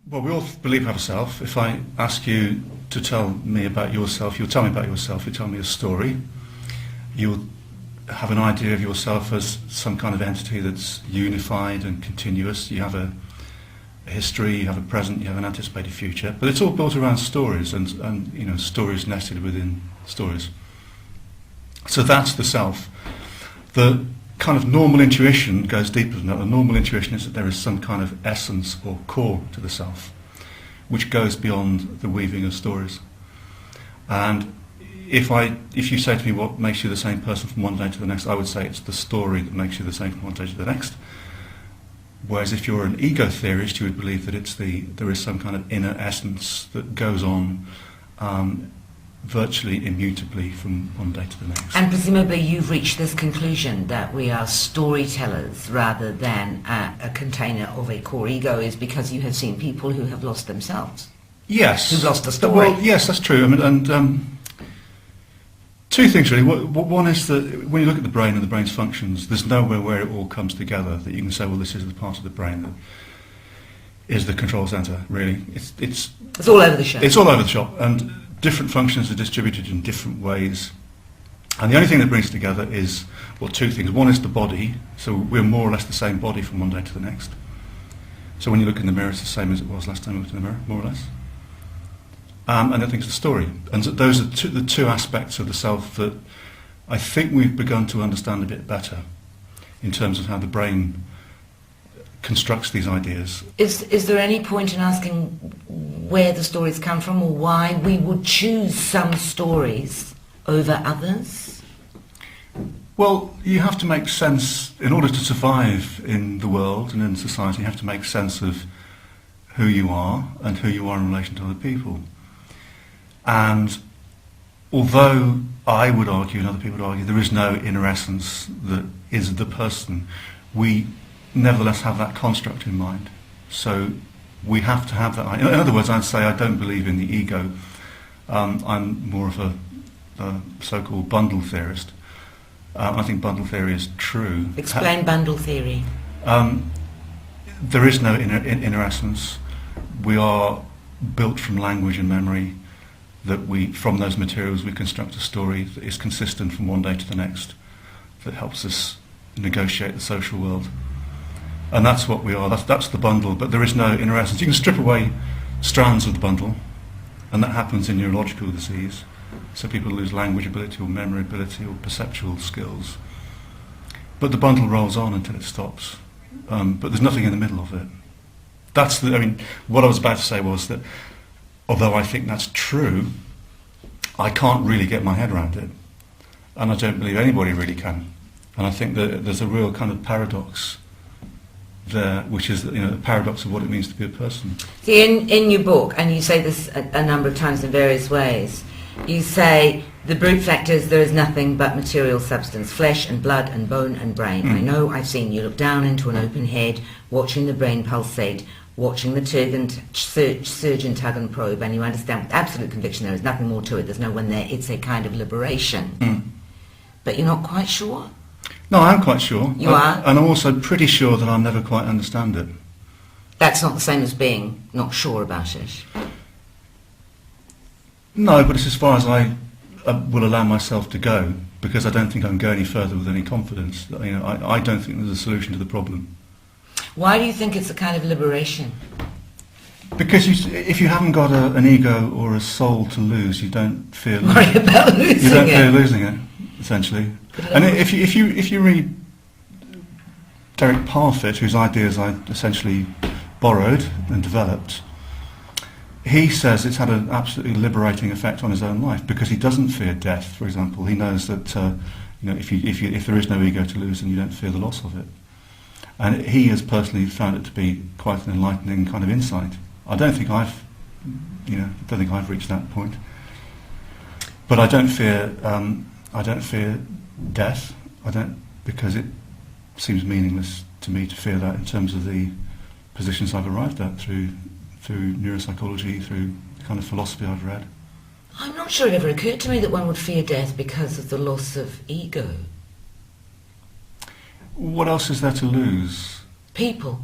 Well, we all believe we have a self. If I ask you to tell me about yourself, you'll tell me about yourself, you'll tell me a story. You'll have an idea of yourself as some kind of entity that's unified and continuous. You have a history, you have a present, you have an anticipated future. But it's all built around stories and you know, stories nested within stories. So that's the self. The kind of normal intuition goes deeper than that. The normal intuition is that there is some kind of essence or core to the self, which goes beyond the weaving of stories. And if you say to me what makes you the same person from one day to the next, I would say it's the story that makes you the same from one day to the next. Whereas if you're an ego theorist, you would believe that there is some kind of inner essence that goes on virtually immutably from one day to the next. And presumably you've reached this conclusion that we are storytellers rather than a container of a core ego is because you have seen people who have lost themselves. Yes. Who've lost the story. Well, yes, that's true. I mean, and two things really. One is that when you look at the brain and the brain's functions, there's nowhere where it all comes together that you can say, well, this is the part of the brain that is the control centre, really. It's all over the shop. It's all over the shop, and different functions are distributed in different ways. And the only thing that brings it together is, well, two things. One is the body, so we're more or less the same body from one day to the next. So when you look in the mirror, it's the same as it was last time you looked in the mirror, more or less. And I think it's the story. And so those are the two aspects of the self that I think we've begun to understand a bit better in terms of how the brain constructs these ideas. Is there any point in asking where the stories come from or why we would choose some stories over others? Well, you have to make sense, in order to survive in the world and in society, you have to make sense of who you are and who you are in relation to other people. And although I would argue, and other people would argue, there is no inner essence that is the person, we nevertheless have that construct in mind. So we have to have that. In other words, I'd say I don't believe in the ego. I'm more of a so-called bundle theorist. I think bundle theory is true. Explain bundle theory. There is no inner essence. We are built from language and memory. That from those materials we construct a story that is consistent from one day to the next, that helps us negotiate the social world. And that's what we are, that's the bundle, but there is no inner essence. You can strip away strands of the bundle, and that happens in neurological disease. So people lose language ability or memory ability or perceptual skills. But the bundle rolls on until it stops. But there's nothing in the middle of it. What I was about to say was that although I think that's true, I can't really get my head around it. And I don't believe anybody really can. And I think that there's a real kind of paradox there, which is the paradox of what it means to be a person. See, in your book, and you say this a number of times in various ways, you say the brute fact is there is nothing but material substance, flesh and blood and bone and brain. I know, I've seen you look down into an open head, watching the brain pulsate, watching the surgeon tug and probe, and you understand with absolute conviction there is nothing more to it, there's no one there, it's a kind of liberation. But you're not quite sure? No, I'm quite sure. You are? And I'm also pretty sure that I'll never quite understand it. That's not the same as being not sure about it. No, but it's as far as I will allow myself to go, because I don't think I can go any further with any confidence. I don't think there's a solution to the problem. Why do you think it's a kind of liberation? Because if you haven't got an ego or a soul to lose, you don't fear worry about losing it. You don't fear losing it, essentially. And if you read Derek Parfit, whose ideas I essentially borrowed and developed, he says it's had an absolutely liberating effect on his own life because he doesn't fear death. For example, he knows that if there is no ego to lose, then you don't fear the loss of it. And he has personally found it to be quite an enlightening kind of insight. I don't think I've reached that point. But I don't fear death. Because it seems meaningless to me to fear that in terms of the positions I've arrived at through neuropsychology, through the kind of philosophy I've read. I'm not sure it ever occurred to me that one would fear death because of the loss of ego. What else is there to lose? People.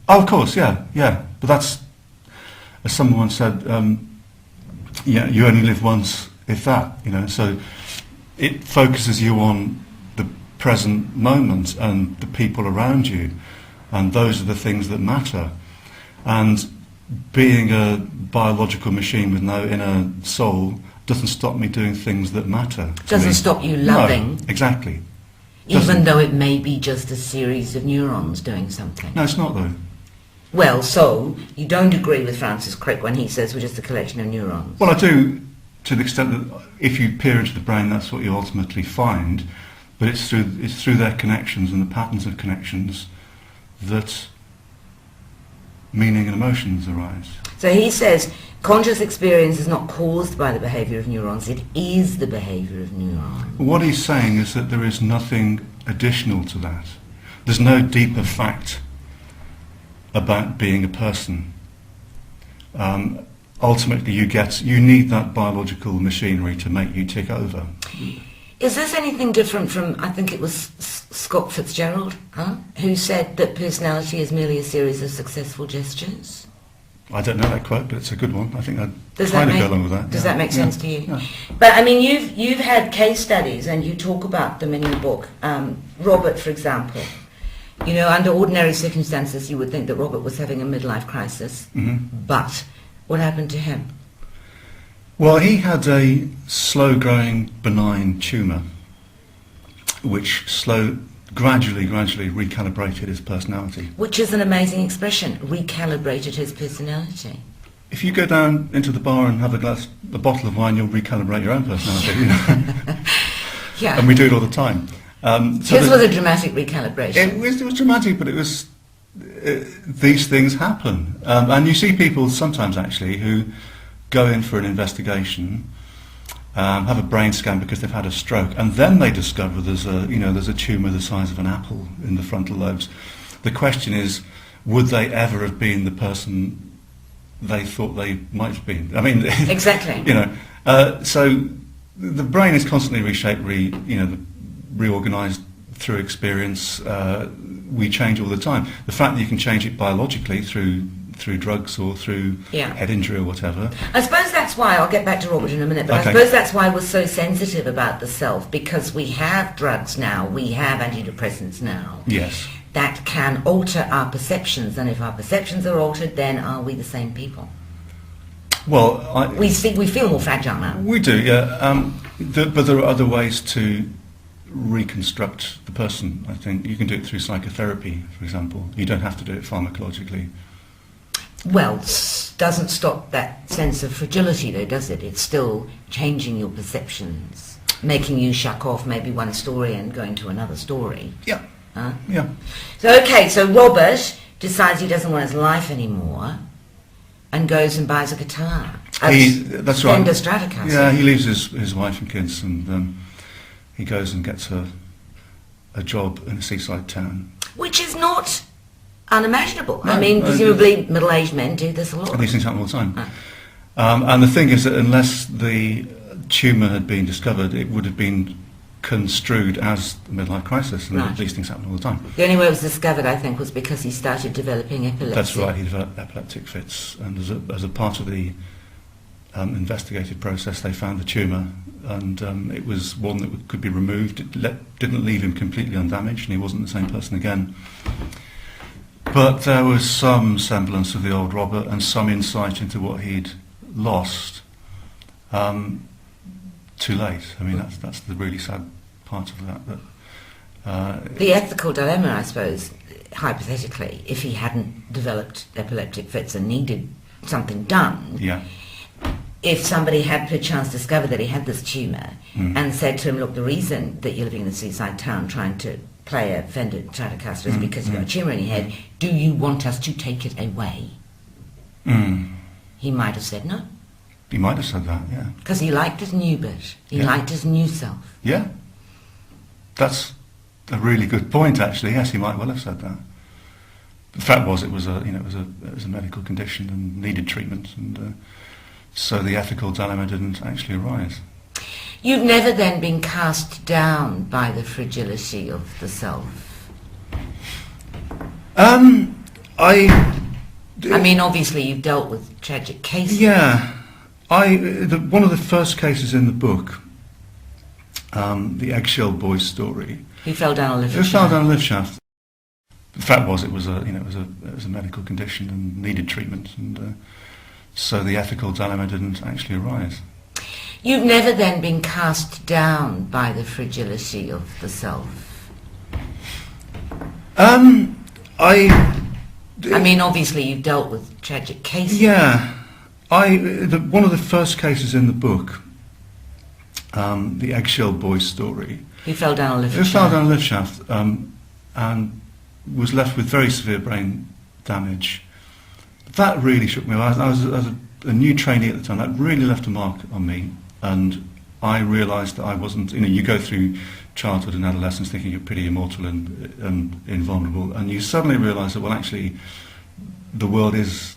Oh, of course, yeah. But as someone once said, yeah, you only live once, if that, so it focuses you on the present moment and the people around you, and those are the things that matter. And being a biological machine with no inner soul doesn't stop me doing things that matter. Doesn't stop you loving. No, exactly. Even though it may be just a series of neurons doing something. No, it's not though. Well, so you don't agree with Francis Crick when he says we're just a collection of neurons? Well, I do, to the extent that if you peer into the brain, that's what you ultimately find. But it's through their connections and the patterns of connections that meaning and emotions arise. So he says conscious experience is not caused by the behaviour of neurons, it is the behaviour of neurons. What he's saying is that there is nothing additional to that. There's no deeper fact about being a person. Ultimately you need that biological machinery to make you tick over. Is this anything different from, I think it was Scott Fitzgerald, who said that personality is merely a series of successful gestures? I don't know that quote, but it's a good one. I think I'd Does kind that of make, go along with that. Does yeah. that make sense to you? Yeah. But I mean, you've had case studies and you talk about them in your book. Robert, for example, under ordinary circumstances you would think that Robert was having a midlife crisis, but what happened to him? Well, he had a slow-growing benign tumour, which gradually recalibrated his personality. Which is an amazing expression, recalibrated his personality. If you go down into the bar and have a bottle of wine, you'll recalibrate your own personality. Yeah. And we do it all the time. His was a dramatic recalibration. It was dramatic, but it was these things happen, and you see people sometimes actually who go in for an investigation, have a brain scan because they've had a stroke, and then they discover there's a tumour the size of an apple in the frontal lobes. The question is, would they ever have been the person they thought they might have been? I mean, exactly. So the brain is constantly reshaped, reorganised through experience. We change all the time. The fact that you can change it biologically through drugs or through head injury or whatever. I suppose that's why, I'll get back to Robert in a minute, but okay. I suppose that's why we're so sensitive about the self, because we have drugs now, we have antidepressants now. Yes. That can alter our perceptions, and if our perceptions are altered, then are we the same people? Well, we feel more fragile now. We do, yeah. But there are other ways to reconstruct the person, I think. You can do it through psychotherapy, for example. You don't have to do it pharmacologically. Well, doesn't stop that sense of fragility though, does it? It's still changing your perceptions, making you shuck off maybe one story and going to another story. Yeah. Yeah. So Robert decides he doesn't want his life anymore and goes and buys a guitar. That's right. Fender Stratocaster. Yeah, he leaves his wife and kids and he goes and gets a job in a seaside town. Which is not unimaginable. No, I mean, presumably middle-aged men do this a lot. And these things happen all the time. And the thing is that unless the tumour had been discovered, it would have been construed as the midlife crisis, and these things happen all the time. The only way it was discovered, I think, was because he started developing epilepsy. That's right, he developed epileptic fits, and as a part of the investigative process, they found the tumour, and it was one that could be removed. It didn't leave him completely undamaged, and he wasn't the same person again. But there was some semblance of the old Robert and some insight into what he'd lost. Too late. I mean, that's the really sad part of that. The ethical dilemma, I suppose, hypothetically, if he hadn't developed epileptic fits and needed something done, if somebody had perchance discovered that he had this tumour and said to him, look, the reason that you're living in a seaside town trying to play a Fender Stratocaster is because you've got a tumour in your head, do you want us to take it away? He might have said no. He might have said that, yeah. Because he liked his new bit. He liked his new self. Yeah. That's a really good point, actually. Yes, he might well have said that. The fact was, it was a medical condition and needed treatment, and so the ethical dilemma didn't actually arise. You've never then been cast down by the fragility of the self? I mean, obviously you've dealt with tragic cases. Yeah. One of the first cases in the book, the eggshell boy story. Who fell down a lift Who shaft. fell down a lift shaft. The fact was, it was a medical condition and needed treatment, and so the ethical dilemma didn't actually arise. You've never then been cast down by the fragility of the self. I mean, obviously you've dealt with tragic cases. Yeah. One of the first cases in the book, the eggshell boy story. Who fell down a lift Who shaft. fell down a lift shaft and was left with very severe brain damage. That really shook me. I was a new trainee at the time. That really left a mark on me, and I realised that I wasn't. You go through childhood and adolescence thinking you're pretty immortal and invulnerable, and you suddenly realise that, well, actually, the world is.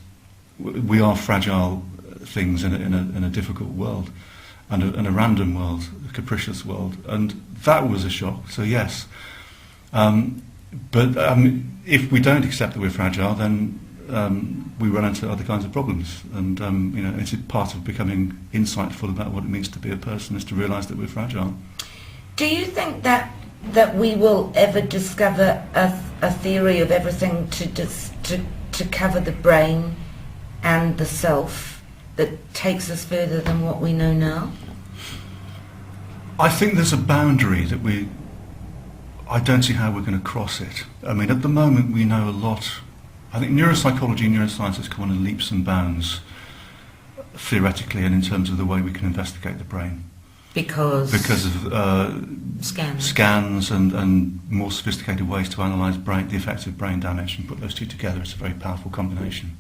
We are fragile things in a difficult world, and a random world, a capricious world, and that was a shock. So yes, but if we don't accept that we're fragile, then we run into other kinds of problems, and it's a part of becoming insightful about what it means to be a person is to realise that we're fragile. Do you think that we will ever discover a theory of everything to cover the brain and the self that takes us further than what we know now? I think there's a boundary that I don't see how we're going to cross it. I mean, at the moment we know a lot. I think neuropsychology and neuroscience has come on in leaps and bounds, theoretically and in terms of the way we can investigate the brain. Because of scans and more sophisticated ways to analyse the effects of brain damage and put those two together. It's a very powerful combination.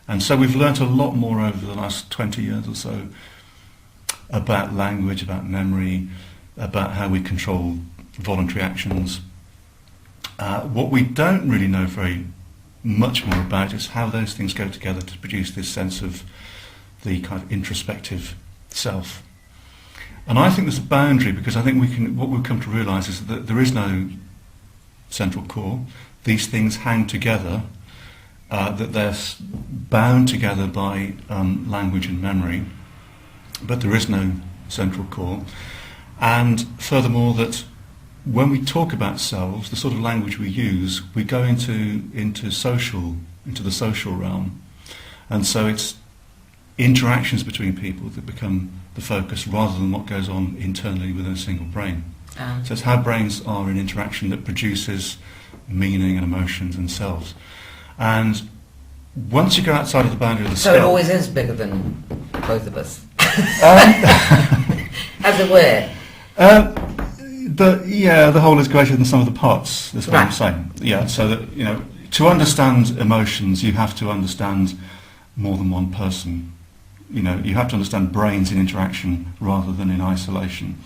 And so we've learnt a lot more over the last 20 years or so about language, about memory, about how we control voluntary actions. What we don't really know very much more about is how those things go together to produce this sense of the kind of introspective self. And I think there's a boundary, because I think what we've come to realise is that there is no central core. These things hang together, that they're bound together by language and memory, but there is no central core. And furthermore, that when we talk about selves, the sort of language we use, we go into the social realm, and so it's interactions between people that become the focus rather than what goes on internally within a single brain. So it's how brains are in interaction that produces meaning and emotions and selves. And once you go outside of the boundary of the So skull, it always is bigger than both of us, as it were. The whole is greater than the sum of the parts. That's what I'm Right. saying. Yeah. So that to understand emotions, you have to understand more than one person. You have to understand brains in interaction rather than in isolation.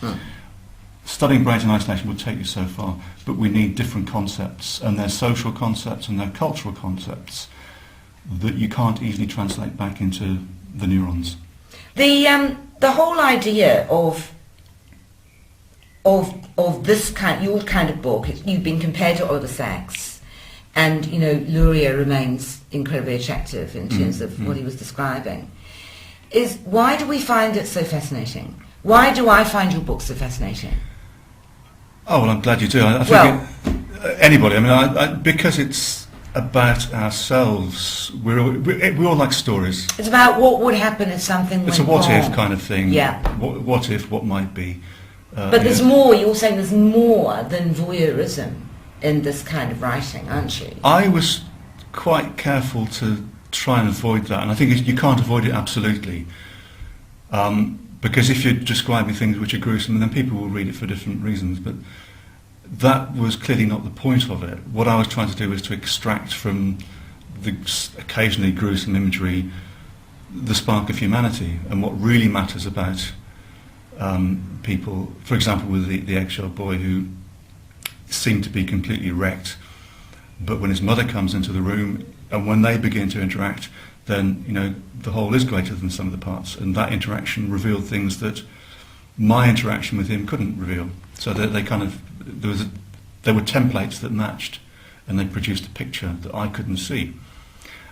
Studying brains in isolation will take you so far, but we need different concepts, and they're social concepts and they're cultural concepts that you can't easily translate back into the neurons. The whole idea of this your kind of book, you've been compared to Oliver Sacks, and Luria remains incredibly attractive in terms of what he was describing. Is why do we find it so fascinating? Why do I find your book so fascinating? Oh, well, I'm glad you do. I think anybody. I mean, because it's about ourselves. We all like stories. It's about what would happen if something went It's a what wrong. if kind of thing. Yeah. What if? What might be? But there's more. You're saying there's more than voyeurism in this kind of writing, aren't you? I was quite careful to try and avoid that, and I think you can't avoid it absolutely. Because if you're describing things which are gruesome, then people will read it for different reasons. But that was clearly not the point of it. What I was trying to do was to extract from the occasionally gruesome imagery the spark of humanity and what really matters about people. For example, with the eggshell boy who seemed to be completely wrecked, but when his mother comes into the room and when they begin to interact, then the whole is greater than the sum of the parts, and that interaction revealed things that my interaction with him couldn't reveal. So there were templates that matched, and they produced a picture that I couldn't see.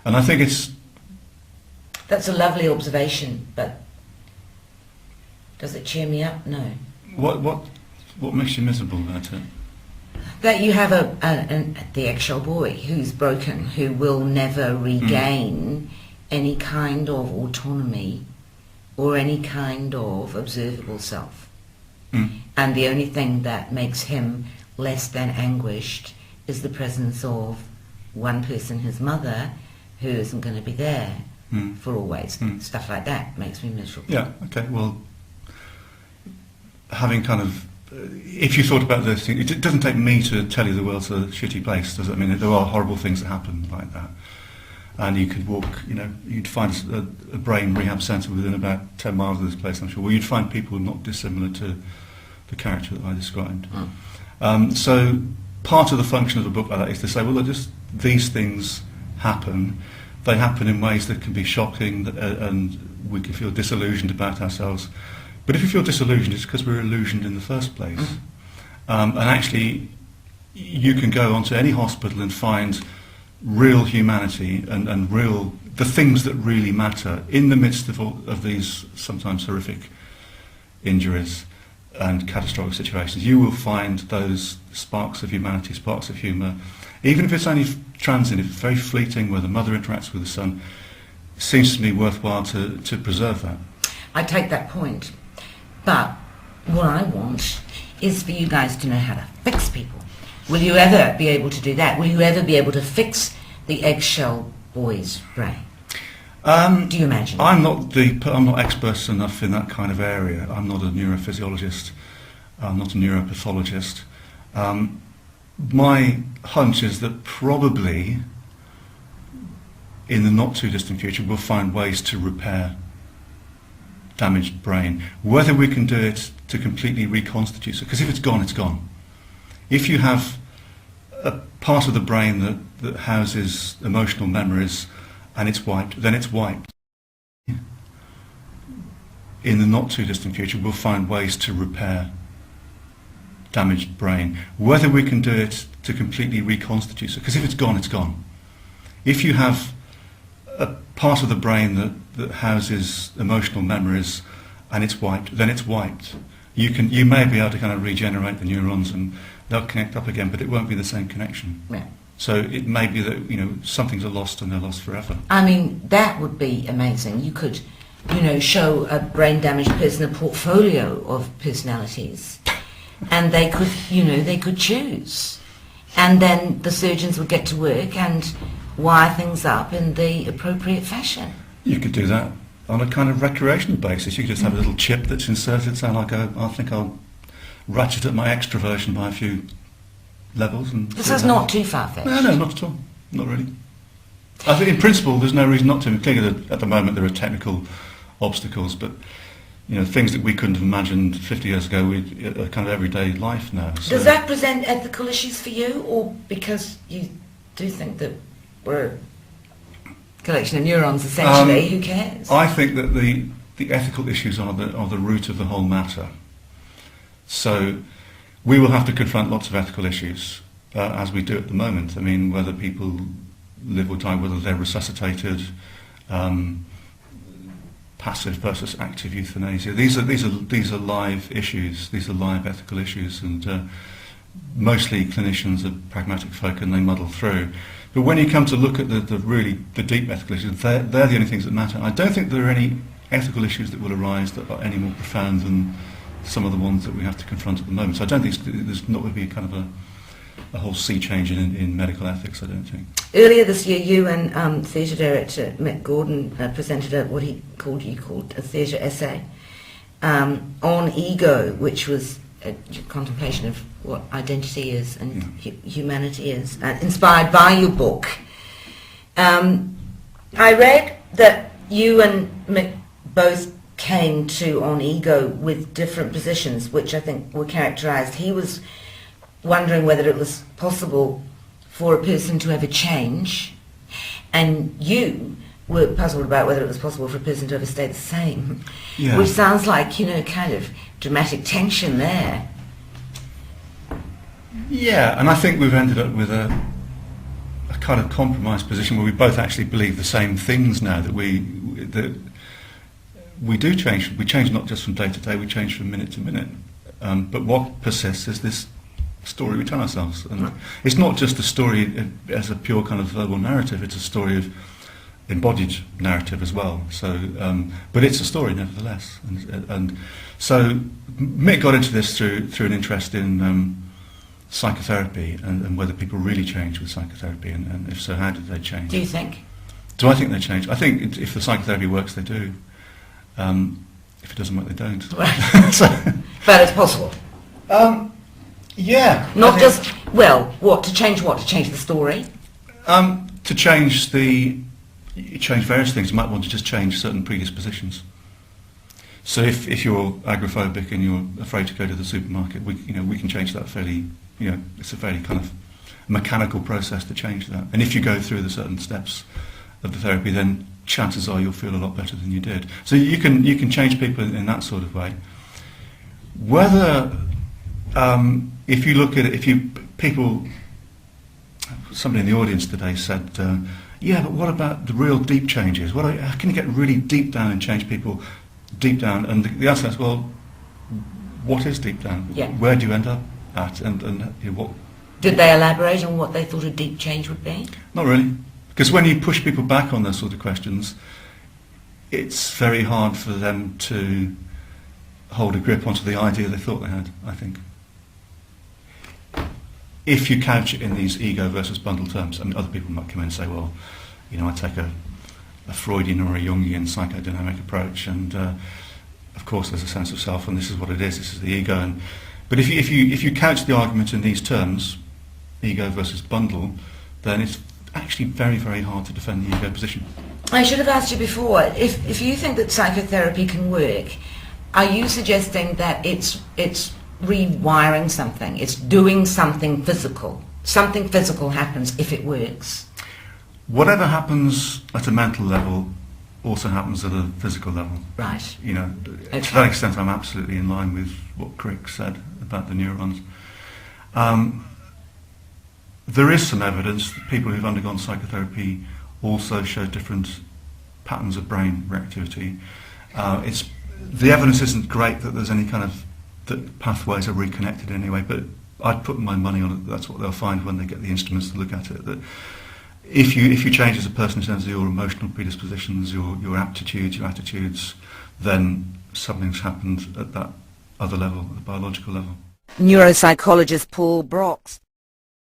And I think it's... That's a lovely observation, but does it cheer me up? No. What makes you miserable about it? That you have the eggshell boy who's broken, who will never regain any kind of autonomy or any kind of observable self. And the only thing that makes him less than anguished is the presence of one person, his mother, who isn't going to be there for always. Stuff like that makes me miserable. Yeah, okay, well, having kind of... if you thought about those things, it doesn't take me to tell you the world's a shitty place, does it? I mean, there are horrible things that happen like that. And you could walk, you'd find a brain rehab centre within about 10 miles of this place, I'm sure. Well, you'd find people not dissimilar to the character that I described. So part of the function of a book like that is to say, well, just these things happen. They happen in ways that can be shocking, and we can feel disillusioned about ourselves. But if you feel disillusioned, it's because we're illusioned in the first place. And actually, you can go onto any hospital and find real humanity and real the things that really matter in the midst of these sometimes horrific injuries and catastrophic situations. You will find those sparks of humanity, sparks of humour, even if it's only transient, if it's very fleeting, where the mother interacts with the son. It seems to me worthwhile to preserve that. I take that point, but what I want is for you guys to know how to fix people. Will you ever be able to do that? Will you ever be able to fix the eggshell boy's brain? Do you imagine? I'm not expert enough in that kind of area. I'm not a neurophysiologist. I'm not a neuropathologist. My hunch is that probably in the not too distant future we'll find ways to repair damaged brain. Whether we can do it to completely reconstitute it, because if it's gone, it's gone. If you have a part of the brain that houses emotional memories and it's wiped, then it's wiped. In the not too distant future we'll find ways to repair damaged brain. Whether we can do it to completely reconstitute it, because if it's gone, it's gone. If you have a part of the brain that houses emotional memories and it's wiped, then it's wiped. You may be able to kind of regenerate the neurons and they'll connect up again, but it won't be the same connection. Yeah. So it may be that some things are lost and they're lost forever. I mean, that would be amazing. You could, show a brain-damaged person a portfolio of personalities, and they could choose, and then the surgeons would get to work and wire things up in the appropriate fashion. You could do that on a kind of recreational basis. You could just have a little chip that's inserted, so I think I'll ratchet up my extroversion by a few levels. And this is not too far-fetched. No, not at all. Not really. I think in principle there's no reason not to. Clearly at the moment there are technical obstacles, but things that we couldn't have imagined 50 years ago are kind of everyday life now. So. Does that present ethical issues for you, or because you do think that we're a collection of neurons essentially, who cares? I think that the ethical issues are the root of the whole matter. So we will have to confront lots of ethical issues, as we do at the moment. I mean, whether people live or die, whether they're resuscitated, passive versus active euthanasia. These are live issues. These are live ethical issues, and mostly clinicians are pragmatic folk and they muddle through. But when you come to look at the deep ethical issues, they're the only things that matter. I don't think there are any ethical issues that will arise that are any more profound than some of the ones that we have to confront at the moment. So I don't think there's not going to be kind of a whole sea change in medical ethics, I don't think. Earlier this year, you and theatre director Mick Gordon presented what you called a theatre essay on ego, which was a contemplation of what identity is and humanity is, inspired by your book. I read that you and Mick both came to On Ego with different positions, which I think were characterised. He was wondering whether it was possible for a person to ever change, and you were puzzled about whether it was possible for a person to ever stay the same, which sounds like, kind of dramatic tension there. Yeah, and I think we've ended up with a kind of compromised position where we both actually believe the same things now, that we do change. We change not just from day to day, we change from minute to minute. But what persists is this story we tell ourselves. And it's not just a story as a pure kind of verbal narrative, it's a story of embodied narrative as well. So, but it's a story nevertheless. And so Mick got into this through an interest in psychotherapy and whether people really change with psychotherapy, and if so, how did they change? Do you think? Do I think they change? I think if the psychotherapy works, they do. If it doesn't work, they don't. So, but it's possible. Yeah. Not just, what to change the story? To change you change various things. You might want to just change certain predispositions. So if you're agoraphobic and you're afraid to go to the supermarket, we can change that fairly. It's a fairly kind of mechanical process to change that. And if you go through the certain steps of the therapy, then chances are you'll feel a lot better than you did. So you can change people in that sort of way. Whether if you look at it, somebody in the audience today said, yeah, but what about the real deep changes? How can you get really deep down and change people deep down? And the answer is, well, what is deep down? Yeah. Where do you end up at? And what? Did they elaborate on what they thought a deep change would be? Not really. Because when you push people back on those sort of questions, it's very hard for them to hold a grip onto the idea they thought they had, I think. If you couch it in these ego versus bundle terms, I mean, other people might come in and say, well, I take a Freudian or a Jungian psychodynamic approach, and of course there's a sense of self, and this is what it is, this is the ego. But if you couch the argument in these terms, ego versus bundle, then it's actually very, very hard to defend the ego position. I should have asked you before, if you think that psychotherapy can work, are you suggesting that it's rewiring something, it's doing something physical? Something physical happens if it works. Whatever happens at a mental level also happens at a physical level. Right. To that extent I'm absolutely in line with what Crick said about the neurons. There is some evidence that people who've undergone psychotherapy also show different patterns of brain reactivity. The evidence isn't great that there's any kind of that pathways are reconnected anyway, but I'd put my money on it. That's what they'll find when they get the instruments to look at it. That if you change as a person in terms of your emotional predispositions, your aptitudes, your attitudes, then something's happened at that other level, the biological level. Neuropsychologist Paul Brox.